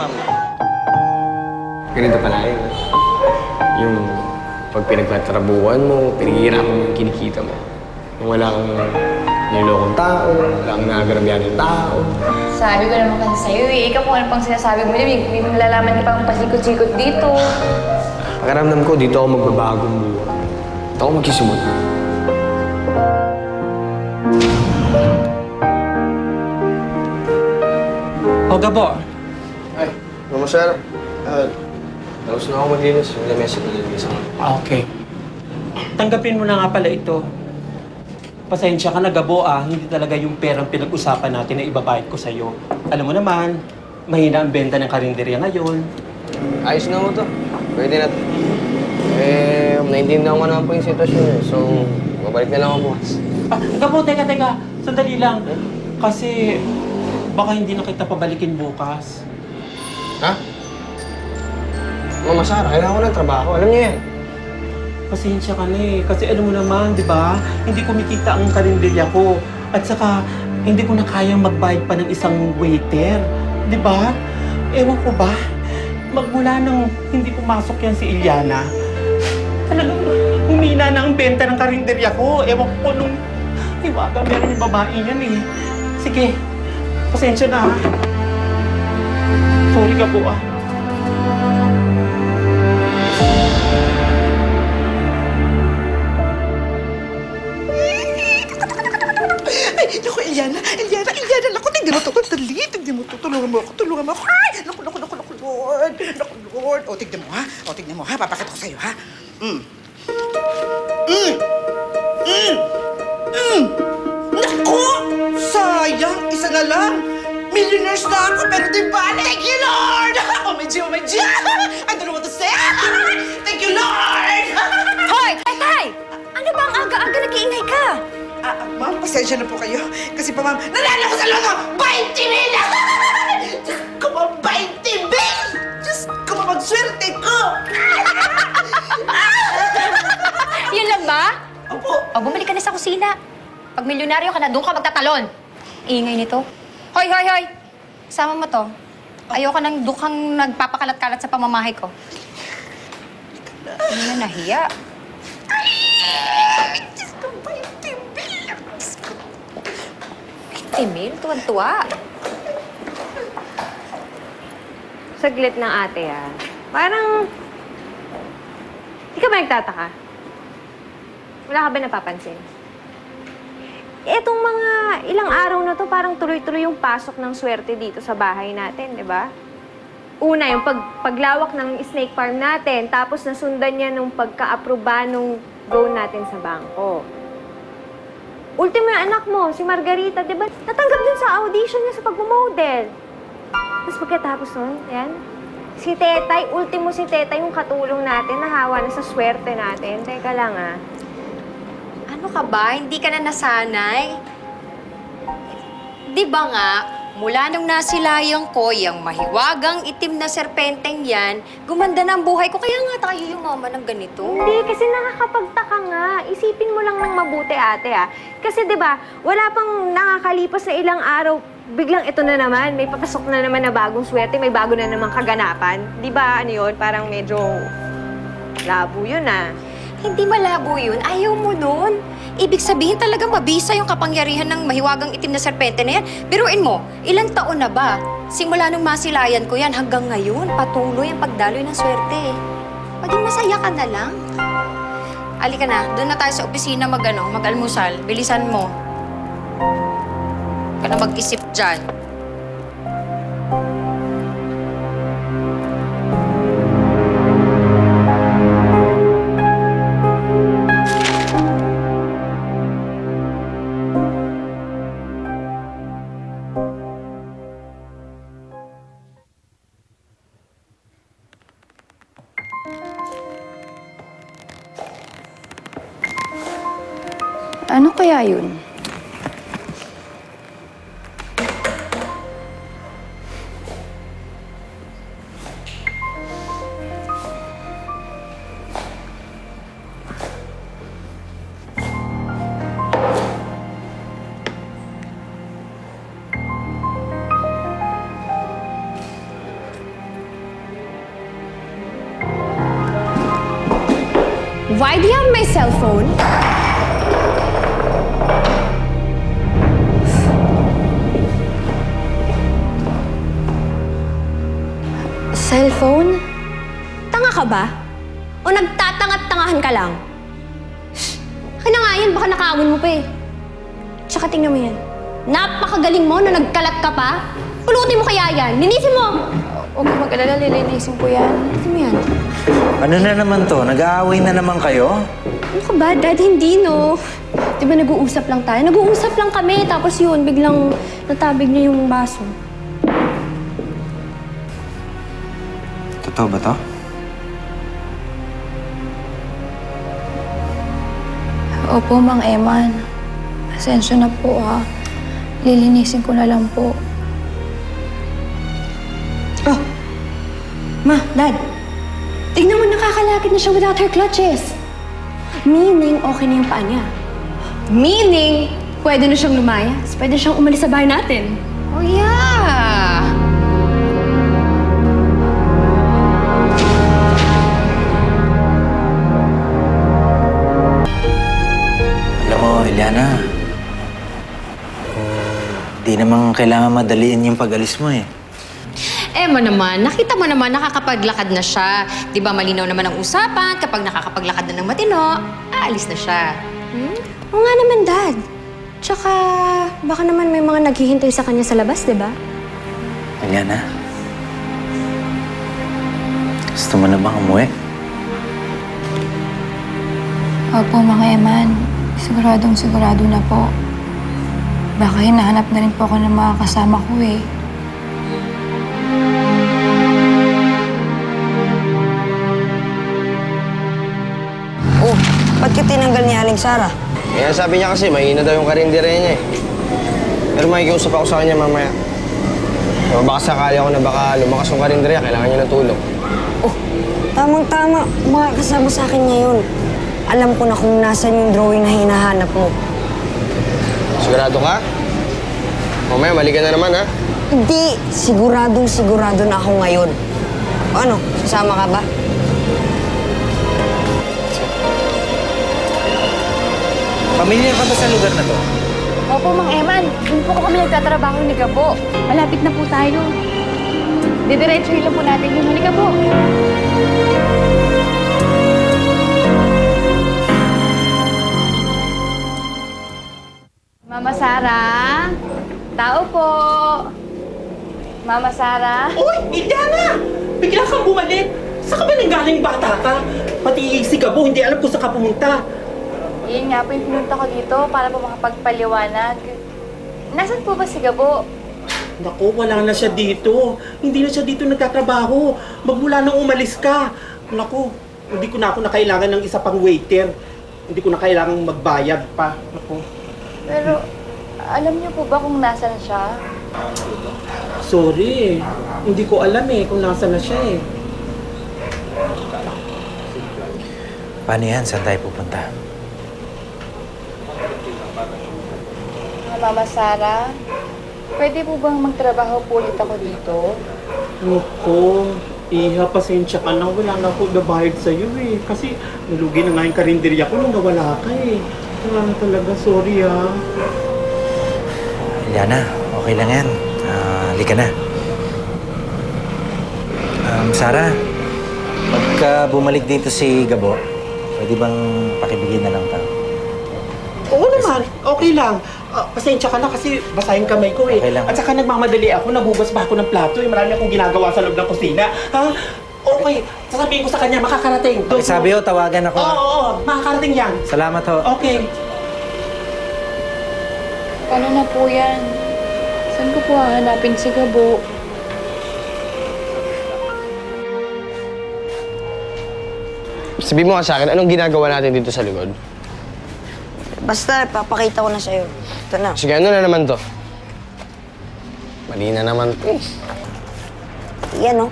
ma'am. Ganito pala yun. Yung pag pinagtatrabuhan mo, pinaghihirapan mo yung kinikita mo. Yung wala kang nilokong tao, wala kang nagagrabyado ng tao. Sabi ko naman kasi sa'yo eh. Ikaw kung ano pang sinasabi mo yun, may malalaman ka pang pasikot-sikot dito. Pakiramdam ko, dito ako magbabagong buhay. Dito ako magsisimula. O, Gabo. Ay, Mama Sir. Tapos na ako maglinis. Yung lamesa na linis ako. Okay. Tanggapin mo na nga pala ito. Pasensya ka na, Gabo, Hindi talaga yung perang pinag-usapan natin na ibabayad ko sa'yo. Alam mo naman, mahina ang benta ng karinderya ngayon. Ayos na mo to. Pwede na to. Naintindihan ko naman po yung sitwasyon niyo. So, babalik na lang ako bukas. Gabo, teka. Sandali lang. Kasi baka hindi na kita pabalikin bukas. Ha? Mama Sara, kailangan ko ng trabaho. Alam niyo yan. Pasensya ka na Kasi alam mo naman, di ba? Hindi kumikita ang karinderya ko. At saka, hindi ko na kayang magbayad pa ng isang waiter. Di ba? Ewan ko ba? Magmula nang hindi pumasok yan si Iliana, talagang humina na ang benta ng karinderya ko. Ewan ko nung iwaga meron yung babae yan Sige, pasensya na Sorry ka po Ay, naku, Iliana, naku, tignan mo to, tignan mo to, tulungan mo ako, ay, naku, Lord, o, tignan mo, ha, papakita ko sa'yo, ha, naku, sayang, isa na lang, millionaires na ako, pero di ba, thank you, Lord, oh my God, I don't know what to say, thank you, Lord, Hoy! Tay! Ano ba ang aga-aga nag-iingay ka? Ma'am, pasensya na po kayo. Kasi pa, ma'am, nanalo ko sa loto! 20 mil! Diyos ko, ma'am, 20 mil! Diyos ko, ma'am, magswerte ko! Yun lang ba? Opo. O, bumalik ka na sa kusina. Pag milyonaryo ka na, doon ka magtatalon. Ingay nito. Hoy! Sama mo to. Ayoko nang doon kang nagpapakalat-kalat sa pamamahay ko. Hindi na nahiya. Diyos ko, 20 mil! 20 mil? Tuwan-tuwa. Saglit ng ate, Parang, di ka ba nagtataka? Wala ka ba napapansin? Etong mga ilang araw na to, parang tuloy-tuloy yung pasok ng swerte dito sa bahay natin, di ba? Una, yung paglawak ng snake farm natin, tapos nasundan niya nung pagka-aproba nung loan natin sa bangko. Ultimo yung anak mo, si Margarita, di ba? Natanggap dun sa audition niya sa pag-model. Tapos pagkatapos nun, si Tetay, ultimo si Tetay yung katulong natin, nahawa na sa swerte natin. Teka lang, Ano ka ba? Hindi ka na nasanay? Di ba nga, mula nung nasilayang ko, yung mahiwagang itim na serpenteng yan, gumanda na ang buhay ko. Kaya nga tayo yung mama ng ganito. Hindi, kasi nakakapagtaka nga. Isipin mo lang ng mabuti, ate, Kasi, di ba, wala pang nakakalipas na ilang araw, biglang ito na naman, may papasok na naman na bagong swerte, may bago na namang kaganapan. Di ba, ano yun, parang medyo labo yun, Hindi malabo yun. Ayaw mo nun. Ibig sabihin talaga mabisa yung kapangyarihan ng mahiwagang itim na serpente na yan. Biruin mo, ilang taon na ba? Simula nung masilayan ko yan hanggang ngayon, patuloy ang pagdaloy ng swerte. Maging masaya ka na lang. Halika na, doon na tayo sa opisina mag-almusal. Bilisan mo. Huwag ka na mag-isip dyan. Ano kaya yun? Why do you have my cell phone? Cellphone? Tanga ka ba? O nagtatangat-tangahan ka lang? Akin na nga yan, baka nakaawin mo pa eh. Tsaka tingnan mo yan. Napakagaling mo na nagkalat ka pa. Pulutin mo kaya yan. Linisin mo! Huwag ka mag-alala, lilinisin ko yan. Linisin mo yan. Ano na naman to? Nag-aaway na naman kayo? Ano ka ba, Dad? Hindi, no. Di ba nag-uusap lang tayo? Nag-uusap lang kami, tapos yun, biglang natabig niya yung baso. Totoo ba to? Opo, Mang Eman. Pasensya na po, ha. Lilinisin ko na lang po. Oh! Ma, Dad! Tignan mo, nakakalakit na siya without her clutches. Meaning, okay na yung paa niya. Meaning, pwede na siyang lumayas. Pwede siyang umalis sa bahay natin. Oh, yeah! Alam mo, Eliana, di naman kailangan madaliin yung pag-alis mo eh. Emma naman, nakita mo naman nakakapaglakad na siya. Di ba malinaw naman ang usapan, kapag nakakapaglakad na ng matino, aalis na siya. Oo nga naman, Dad. Tsaka, baka naman may mga naghihintay sa kanya sa labas, di ba? Eliana, gusto mo na bang umuwi? Opo, Mang Eman. Sigurado na po. Baka hinahanap na rin po ako ng mga kasama ko eh. Oh, ba't ka tinanggal ni Aling Sara? Kaya sabi niya kasi, mahina daw yung karindire niya eh. Pero makikiusap ako sa kanya mamaya. So, baka sakali ako na baka lumakas yung karindire, kailangan niya ng tulong. Oh, tamang-tama. Makakasama sa akin ngayon. Alam ko na kung nasan yung drawing na hinahanap mo. Sigurado ka? Mamaya, mali ka na naman ha? Hindi. Sigurado na ako ngayon. O ano, sasama ka ba? Pamilya ka ba sa lugar na to? Opo, Mang Eman. Doon po kami nagtatrabaho ni Gabo. Malapit na po tayo. Didiretsuhin lang po natin yun. Halika po. Mama Sara? Tao po. Mama Sara? Uy, Eliana! Bigla kang bumalik. Saan ka ba nanggaling bata ka? Pati si Gabo, hindi alam kung saan ka pumunta. Yun nga po yung pinunta ko dito para po makapagpaliwanag. Nasaan po ba si Gabo? Naku, wala na siya dito. Hindi na siya dito nagtatrabaho. Magmula nang umalis ka. Naku, hindi ko na ako nakailangan ng isa pang waiter. Hindi ko na kailangan magbayad pa. Naku, Pero alam niyo po ba kung nasaan siya? sorry. Hindi ko alam eh kung nasaan na siya eh. Paano yan? Saan tayo pupunta? Mama Sara, pwede po bang magtrabaho po ulit ako dito? Naku, Iha, pasensya ka na. Wala na ako nabayad sa'yo eh. Kasi nalugi na nga yung karinderya ko nung nawala ka eh. Wala na talaga. Sorry ah. Eliana, okay lang yan. Halika na. Sara, pagka bumalik dito si Gabo, pwede bang pakibigyan na lang tayo? Oo naman, okay lang. Pasensya ka na kasi basahin kamay ko eh. Okay lang. At saka nagmamadali ako, nagugas ba ako ng plato eh. Marami akong ginagawa sa loob ng kusina. Ha? Okay, sasabihin ko sa kanya, makakarating. Sabi ho, tawagan ako. Oo, makakarating yan. Salamat ho. Okay. Paano na po yan? Saan ko po hahanapin si Gabo? Sabihin mo nga sa akin, anong ginagawa natin dito sa likod? Basta, papakita ko na sa'yo. Ito na. Sige, ano na naman to? Mali na naman to eh. Yan, oh.